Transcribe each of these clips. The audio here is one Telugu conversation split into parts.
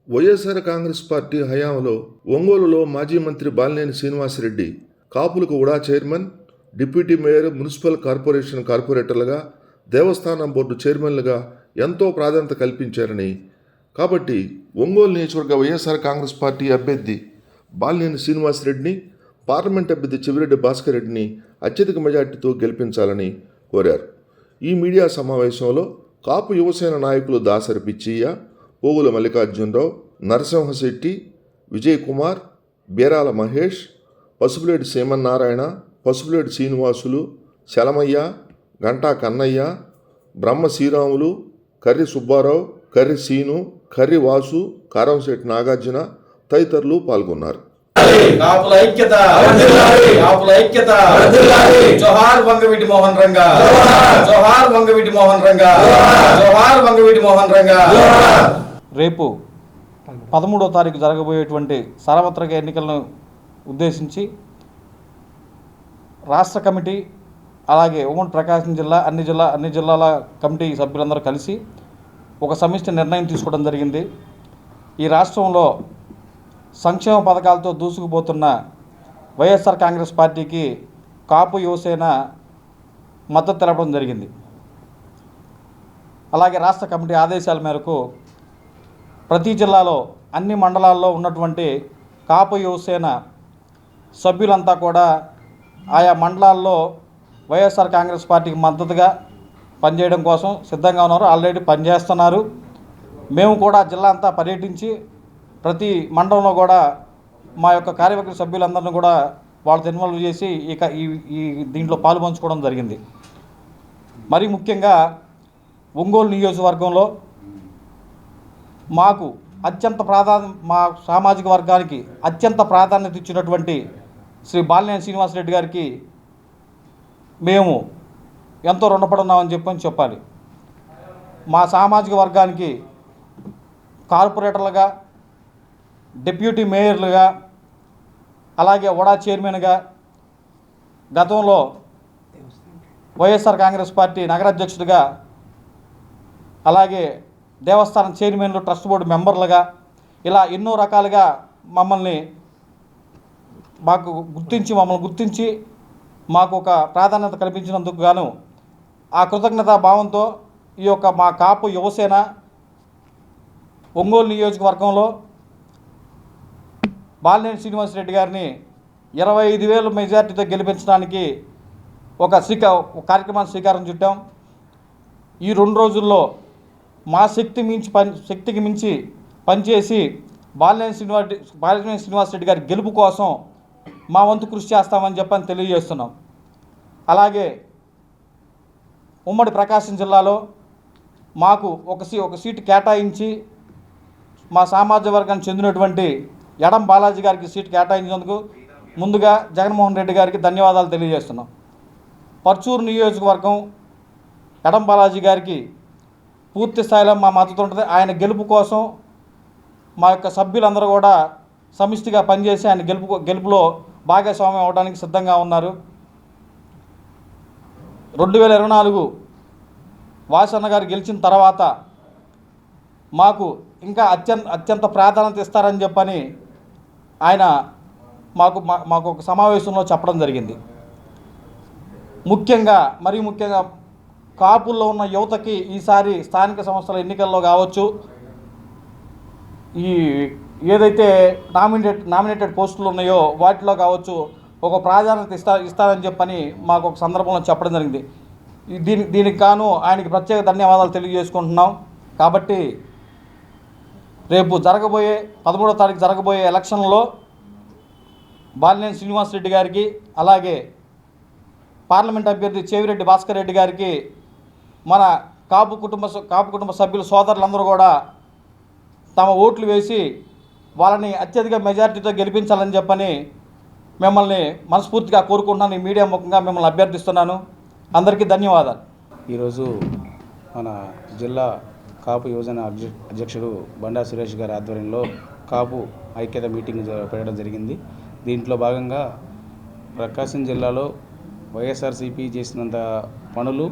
వైఎస్ఆర్ కాంగ్రెస్ పార్టీ హయాంలో ఒంగోలులో మాజీ మంత్రి బాలినేని శ్రీనివాసరెడ్డి కాపులకు UDA chairman, deputy mayor, municipal corporation కార్పొరేటర్లుగా, దేవస్థానం బోర్డు చైర్మన్లుగా ఎంతో ప్రాధాన్యత కల్పించారని, కాబట్టి ఒంగోలు నియోజకవర్గ వైఎస్ఆర్ కాంగ్రెస్ పార్టీ అభ్యర్థి బాలినేని శ్రీనివాసరెడ్డిని, పార్లమెంట్ అభ్యర్థి చెవిరెడ్డి భాస్కర్ రెడ్డిని అత్యధిక మెజార్టీతో గెలిపించాలని కోరారు. ఈ మీడియా సమావేశంలో కాపు యువసేన నాయకులు దాసరి పిచ్చయ్య, పోగుల మల్లికార్జునరావు, నరసింహశెట్టి, విజయ్ కుమార్, బీరాల మహేష్, పసుపులేటి సీమన్నారాయణ, పసుపులేటి శ్రీనివాసులు, శలమయ్య, గంటా కన్నయ్య, బ్రహ్మ శ్రీరాములు, కర్రి సుబ్బారావు, కర్రి సీను, కర్రి వాసు, కారంశెట్టి నాగార్జున తదితరులు పాల్గొన్నారు. కాపుల ఐక్యత, కాపుల ఐక్యత, జోహార్ వంగవీటి మోహన్ రంగా, జోహార్ వంగవీటి మోహన్ రంగా, జోహార్ వంగవీటి మోహన్ రంగా. రేపు 13వ తారీఖు జరగబోయేటువంటి సార్వత్రిక ఎన్నికలను ఉద్దేశించి రాష్ట్ర కమిటీ, అలాగే ఉమ్మడి ప్రకాశం జిల్లా అన్ని జిల్లాల కమిటీ సభ్యులందరూ కలిసి ఒక సమిష్టి నిర్ణయం తీసుకోవడం జరిగింది. ఈ రాష్ట్రంలో సంక్షేమ పథకాలతో దూసుకుపోతున్న వైఎస్ఆర్ కాంగ్రెస్ పార్టీకి కాపు యువసేన మద్దతు తెలపడం జరిగింది. అలాగే రాష్ట్ర కమిటీ ఆదేశాల మేరకు ప్రతి జిల్లాలో అన్ని మండలాల్లో ఉన్నటువంటి కాపు యువసేన సభ్యులంతా కూడా ఆయా మండలాల్లో వైఎస్ఆర్ కాంగ్రెస్ పార్టీకి మద్దతుగా పనిచేయడం కోసం సిద్ధంగా ఉన్నారు. ఆల్రెడీ పనిచేస్తున్నారు. మేము కూడా జిల్లా అంతా పర్యటించి ప్రతి మండలంలో కూడా మా యొక్క కార్యవర్గ సభ్యులందరినీ కూడా వాళ్ళతో ఇన్వాల్వ్ చేసి ఈ దీంట్లో పాలు పంచుకోవడం జరిగింది. మరి ముఖ్యంగా ఒంగోలు నియోజకవర్గంలో మాకు మా సామాజిక వర్గానికి అత్యంత ప్రాధాన్యత ఇచ్చినటువంటి శ్రీ బాలినేని శ్రీనివాసరెడ్డి గారికి మేము ఎంతో రుణపడి ఉన్నామని చెప్పాలి. మా సామాజిక వర్గానికి కార్పొరేటర్లుగా, డిప్యూటీ మేయర్లుగా, అలాగే వడా చైర్మన్గా, గతంలో వైఎస్ఆర్ కాంగ్రెస్ పార్టీ నగర అధ్యక్షుడిగా, అలాగే దేవస్థానం చైర్మన్లు, ట్రస్ట్ బోర్డు మెంబర్లుగా, ఇలా ఎన్నో రకాలుగా మమ్మల్ని గుర్తించి మాకు ఒక ప్రాధాన్యత కల్పించినందుకు గాను ఆ కృతజ్ఞతా భావంతో ఈ యొక్క మా కాపు యువసేన ఒంగోలు నియోజకవర్గంలో బాలినేని శ్రీనివాసరెడ్డి గారిని 25,000 మెజార్టీతో గెలిపించడానికి ఒక కార్యక్రమాన్ని శ్రీకారం చుట్టాం. ఈ 2 రోజుల్లో మా శక్తికి మించి పనిచేసి బాలినేని శ్రీనివాసరెడ్డి గారి గెలుపు కోసం మా వంతు కృషి చేస్తామని తెలియజేస్తున్నాం. అలాగే ఉమ్మడి ప్రకాశం జిల్లాలో మాకు ఒక సీటు కేటాయించి మా సామాజిక వర్గానికి చెందినటువంటి ఎడం బాలాజీ గారికి సీటు కేటాయించినందుకు ముందుగా జగన్మోహన్ రెడ్డి గారికి ధన్యవాదాలు తెలియజేస్తున్నాం. పర్చూరు నియోజకవర్గం ఎడం బాలాజీ గారికి పూర్తి స్థాయిలో మా మద్దతు ఉంటుంది. ఆయన గెలుపు కోసం మా యొక్క సభ్యులందరూ కూడా సమిష్టిగా పనిచేసి ఆయన గెలుపులో భాగస్వామ్యం అవడానికి సిద్ధంగా ఉన్నారు. 2024 వాసన్న గారు గెలిచిన తర్వాత మాకు ఇంకా అత్యంత ప్రాధాన్యత ఇస్తారని ఆయన మాకు ఒక సమావేశంలో చెప్పడం జరిగింది. ముఖ్యంగా కాపుల్లో ఉన్న యువతకి ఈసారి స్థానిక సంస్థల ఎన్నికల్లో కావచ్చు, ఈ ఏదైతే నామినేటెడ్ పోస్టులు ఉన్నాయో వాటిలో కావచ్చు ఒక ప్రాధాన్యత ఇస్తారని మాకు ఒక సందర్భంలో చెప్పడం జరిగింది. దీనికి గాను ఆయనకి ప్రత్యేక ధన్యవాదాలు తెలియజేసుకుంటున్నాం. కాబట్టి రేపు 13వ తారీఖు జరగబోయే ఎలక్షన్లో బాలినేని శ్రీనివాసరెడ్డి గారికి, అలాగే పార్లమెంట్ అభ్యర్థి చెవిరెడ్డి భాస్కర్ రెడ్డి గారికి మన కాపు కుటుంబ సభ్యుల సోదరులందరూ కూడా తమ ఓట్లు వేసి వాళ్ళని అత్యధిక మెజార్టీతో గెలిపించాలని మిమ్మల్ని మనస్ఫూర్తిగా కోరుకుంటున్నాను. ఈ మీడియా ముఖంగా మిమ్మల్ని అభ్యర్థిస్తున్నాను. అందరికీ ధన్యవాదాలు. ఈరోజు మన జిల్లా కాపు యువజన అధ్యక్షుడు బండా సురేష్ గారి ఆధ్వర్యంలో కాపు ఐక్యత మీటింగ్ పెట్టడం జరిగింది. దీంట్లో భాగంగా ప్రకాశం జిల్లాలో వైఎస్ఆర్సీపీ చేసినంత పనులు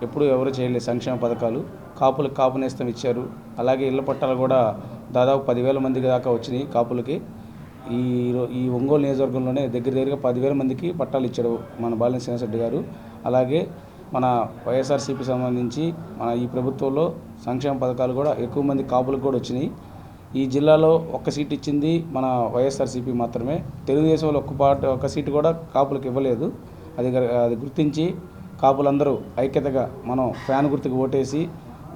ఎప్పుడు ఎవరు చేయలేదు. సంక్షేమ పథకాలు కాపులకు కాపు నేస్తం ఇచ్చారు. అలాగే ఇళ్ల పట్టాలు కూడా దాదాపు 10,000 మందికి దాకా వచ్చినాయి కాపులకి. ఈ ఒంగోలు నియోజకవర్గంలోనే దగ్గరగా 10,000 మందికి పట్టాలు ఇచ్చాడు మన బాలినేని శ్రీనివాసరెడ్డి గారు. అలాగే మన వైఎస్ఆర్సీపీ సంబంధించి మన ఈ ప్రభుత్వంలో సంక్షేమ పథకాలు కూడా ఎక్కువ మంది కాపులకు కూడా వచ్చినాయి. ఈ జిల్లాలో ఒక్క సీట్ ఇచ్చింది మన వైఎస్ఆర్సీపీ మాత్రమే. తెలుగుదేశంలో ఒక్క సీటు కూడా కాపులకు ఇవ్వలేదు. అది గుర్తించి కాపులందరూ ఐక్యతగా మనం ఫ్యాన్ గుర్తుకు ఓటేసి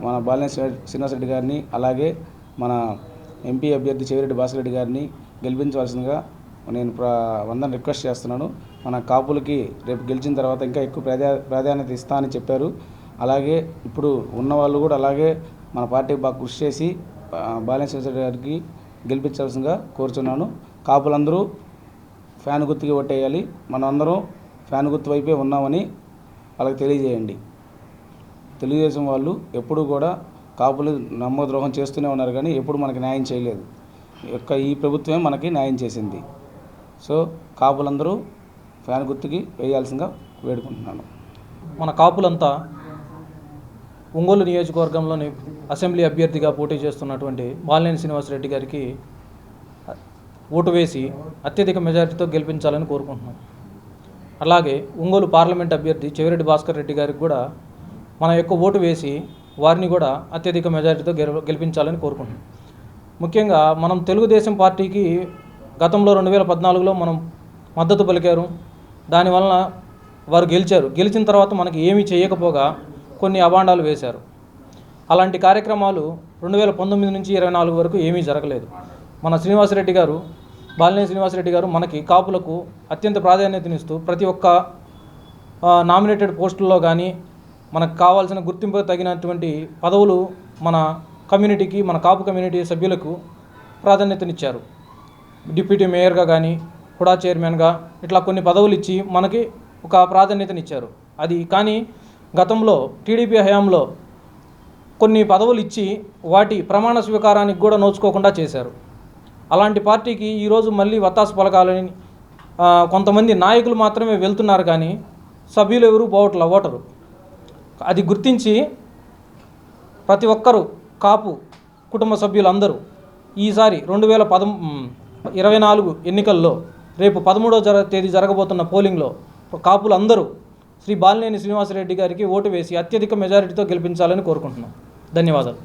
మన బాలినేని శ్రీనివాసరెడ్డి గారిని, అలాగే మన ఎంపీ అభ్యర్థి చెవిరెడ్డి భాస్కర్ రెడ్డి గారిని గెలిపించవలసిందిగా నేను అందరిని రిక్వెస్ట్ చేస్తున్నాను. మన కాపులకి రేపు గెలిచిన తర్వాత ఇంకా ఎక్కువ ప్రాధాన్యత ఇస్తా అని చెప్పారు. అలాగే ఇప్పుడు ఉన్నవాళ్ళు కూడా అలాగే మన పార్టీకి బాగా కృషి చేసి బాలినేని శ్రీనివాసరెడ్డి గారికి గెలిపించాల్సిందిగా కోరుచున్నాను. కాపులందరూ ఫ్యాన్ గుర్తుకి ఓటేయాలి. మనం అందరం ఫ్యాన్ గుర్తు వైపే ఉన్నామని వాళ్ళకి తెలియజేయండి. తెలుగుదేశం వాళ్ళు ఎప్పుడూ కూడా కాపులు నమ్మద్రోహం చేస్తూనే ఉన్నారు, కానీ ఎప్పుడు మనకి న్యాయం చేయలేదు. ఈ ప్రభుత్వమే మనకి న్యాయం చేసింది. సో కాపులందరూ ఫ్యాన్ గుర్తుకి వేయాల్సిందిగా వేడుకుంటున్నాను. మన కాపులంతా ఒంగోలు నియోజకవర్గంలోని అసెంబ్లీ అభ్యర్థిగా పోటీ చేస్తున్నటువంటి బాలినేని శ్రీనివాసరెడ్డి గారికి ఓటు వేసి అత్యధిక మెజారిటీతో గెలిపించాలని కోరుకుంటున్నాం. అలాగే ఒంగోలు పార్లమెంట్ అభ్యర్థి చెవిరెడ్డి భాస్కర్ రెడ్డి గారికి కూడా మన యొక్క ఓటు వేసి వారిని కూడా అత్యధిక మెజారిటీతో గెలిపించాలని కోరుకుంటున్నాం. ముఖ్యంగా మనం తెలుగుదేశం పార్టీకి గతంలో 2014లో మనం మద్దతు పలికారు. దానివలన వారు గెలిచిన తర్వాత మనకి ఏమీ చేయకపోగా కొన్ని అభాండాలు వేశారు. అలాంటి కార్యక్రమాలు 2019 నుంచి 24 వరకు ఏమీ జరగలేదు. మన శ్రీనివాసరెడ్డి గారు, బాలినేని శ్రీనివాసరెడ్డి గారు మనకి కాపులకు అత్యంత ప్రాధాన్యతనిస్తూ ప్రతి ఒక్క నామినేటెడ్ పోస్టుల్లో కానీ మనకు కావాల్సిన గుర్తింపు తగినటువంటి పదవులు మన కమ్యూనిటీకి, మన కాపు కమ్యూనిటీ సభ్యులకు ప్రాధాన్యతనిచ్చారు. డిప్యూటీ మేయర్గా కానీ, హుడా చైర్మన్గా ఇట్లా కొన్ని పదవులు ఇచ్చి మనకి ఒక ప్రాధాన్యతనిచ్చారు. అది కానీ గతంలో టీడీపీ హయాంలో కొన్ని పదవులు ఇచ్చి వాటి ప్రమాణ స్వీకారానికి కూడా నోచుకోకుండా చేశారు. అలాంటి పార్టీకి ఈరోజు మళ్ళీ వత్తాసు పలకాలని కొంతమంది నాయకులు మాత్రమే వెళ్తున్నారు, కానీ సభ్యులు ఎవరు పోవట్ల ఓటరు. అది గుర్తించి ప్రతి ఒక్కరూ కాపు కుటుంబ సభ్యులందరూ ఈసారి 2024 ఎన్నికల్లో రేపు 13వ తేదీ జరగబోతున్న పోలింగ్లో కాపులందరూ శ్రీ బాలినేని శ్రీనివాసరెడ్డి గారికి ఓటు వేసి అత్యధిక మెజారిటీతో గెలిపించాలని కోరుకుంటున్నాం. ధన్యవాదాలు.